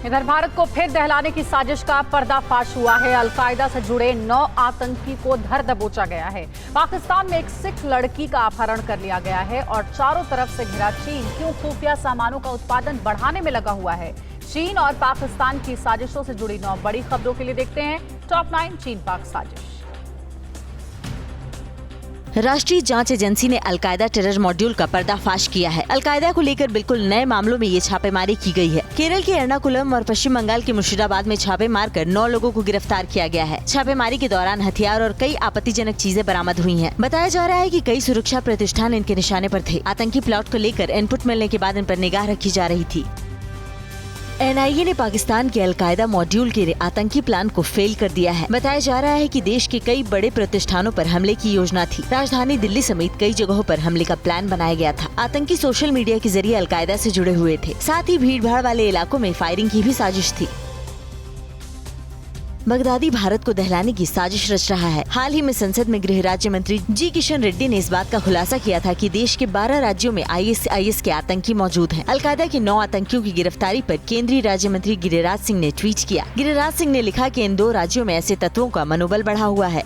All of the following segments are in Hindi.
इधर भारत को फिर दहलाने की साजिश का पर्दाफाश हुआ है। अलकायदा से जुड़े 9 आतंकी को धर दबोचा गया है। पाकिस्तान में एक सिख लड़की का अपहरण कर लिया गया है और चारों तरफ से घिरा चीन क्यों खुफिया सामानों का उत्पादन बढ़ाने में लगा हुआ है। चीन और पाकिस्तान की साजिशों से जुड़ी 9 बड़ी खबरों के लिए देखते हैं टॉप 9 चीन पाक साजिश। राष्ट्रीय जांच एजेंसी ने अलकायदा टेरर मॉड्यूल का पर्दाफाश किया है। अलकायदा को लेकर बिल्कुल नए मामलों में ये छापेमारी की गई है। केरल के एर्नाकुलम और पश्चिम बंगाल के मुर्शिदाबाद में छापे मारकर 9 लोगों को गिरफ्तार किया गया है। छापेमारी के दौरान हथियार और कई आपत्तिजनक चीजें बरामद हुई हैं। बताया जा रहा है कि कई सुरक्षा प्रतिष्ठान इनके निशाने पर थे। आतंकी प्लॉट को लेकर इनपुट मिलने के बाद इन पर निगाह रखी जा रही थी। NIA ने पाकिस्तान के अलकायदा मॉड्यूल के आतंकी प्लान को फेल कर दिया है। बताया जा रहा है कि देश के कई बड़े प्रतिष्ठानों पर हमले की योजना थी। राजधानी दिल्ली समेत कई जगहों पर हमले का प्लान बनाया गया था। आतंकी सोशल मीडिया के जरिए अलकायदा से जुड़े हुए थे। साथ ही भीड़-भाड़ वाले इलाकों में फायरिंग की भी साजिश थी। बगदादी भारत को दहलाने की साजिश रच रहा है। हाल ही में संसद में गृह राज्य मंत्री जी किशन रेड्डी ने इस बात का खुलासा किया था कि देश के 12 राज्यों में ISIS के आतंकी मौजूद हैं। अलकायदा के 9 आतंकियों की गिरफ्तारी पर केंद्रीय राज्य मंत्री गिरिराज सिंह ने ट्वीट किया। गिरिराज सिंह ने लिखा कि इन 2 राज्यों में ऐसे तत्वों का मनोबल बढ़ा हुआ है।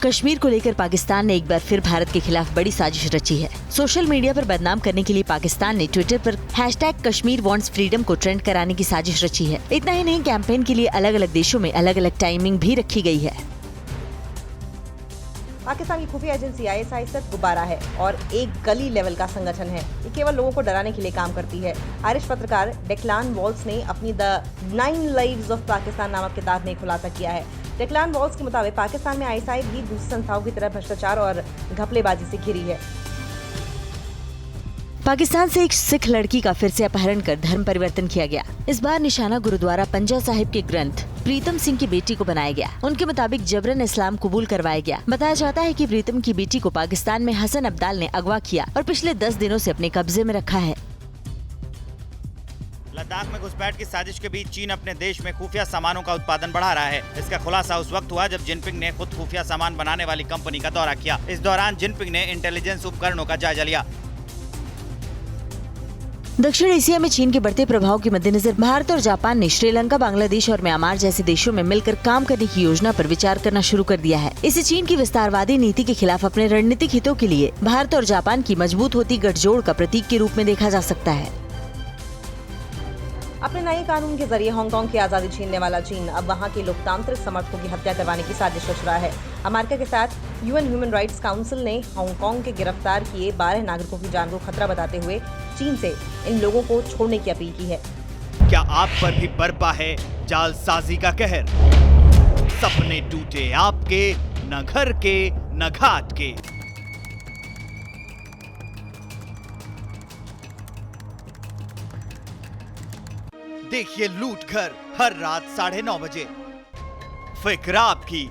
कश्मीर को लेकर पाकिस्तान ने एक बार फिर भारत के खिलाफ बड़ी साजिश रची है। सोशल मीडिया पर बदनाम करने के लिए पाकिस्तान ने ट्विटर पर #कश्मीर वांट्स फ्रीडम को ट्रेंड कराने की साजिश रची है। इतना ही नहीं, कैंपेन के लिए अलग अलग देशों में अलग अलग टाइमिंग भी रखी गई है। पाकिस्तान की खुफिया एजेंसी ISIS गुब्बारा है और एक गली लेवल का संगठन है। ये केवल लोगों को डराने के लिए काम करती है। आयरिश पत्रकार डेक्लान वॉल्स ने अपनी द 9 लाइव्स ऑफ पाकिस्तान नामक किताब में खुलासा किया है। डेक्लान वॉल्स के मुताबिक पाकिस्तान में ISIS भी दूसरी संस्थाओं की तरह भ्रष्टाचार और घपलेबाजी से घिरी है। पाकिस्तान से एक सिख लड़की का फिर से अपहरण कर धर्म परिवर्तन किया गया। इस बार निशाना गुरुद्वारा पंजा साहिब के ग्रंथ प्रीतम सिंह की बेटी को बनाया गया। उनके मुताबिक जबरन इस्लाम कबूल करवाया गया। बताया जाता है कि प्रीतम की बेटी को पाकिस्तान में हसन अब्दाल ने अगवा किया और पिछले 10 दिनों से अपने कब्जे में रखा है। लद्दाख में घुसपैठ की साजिश के बीच चीन अपने देश में खुफिया सामानों का उत्पादन बढ़ा रहा है। इसका खुलासा उस वक्त हुआ जब जिनपिंग ने खुद खुफिया सामान बनाने वाली कंपनी का दौरा किया। इस दौरान जिनपिंग ने इंटेलिजेंस उपकरणों का जायजा लिया। दक्षिण एशिया में चीन के बढ़ते प्रभाव के मद्देनजर भारत और जापान ने श्रीलंका, बांग्लादेश और म्यांमार जैसे देशों में मिलकर काम करने की योजना पर विचार करना शुरू कर दिया है। इसे चीन की विस्तारवादी नीति के खिलाफ अपने रणनीतिक हितों के लिए भारत और जापान की मजबूत होती गठजोड़ का प्रतीक के रूप में देखा जा सकता है। अपने नए कानून के जरिए हांगकांग की आजादी छीनने वाला चीन अब वहां के लोकतांत्रिक समर्थकों की हत्या करवाने की साजिश रच रहा है। अमेरिका के साथ UN ह्यूमन राइट्स काउंसिल ने हांगकांग के गिरफ्तार किए 12 नागरिकों की जान को खतरा बताते हुए चीन से इन लोगों को छोड़ने की अपील की है। क्या आप पर भी बरपा है जालसाजी का कहर? सपने टूटे आपके, न घर के न घाट के। देखिए लूट घर हर रात 9:30 बजे। फिक्र आपकी,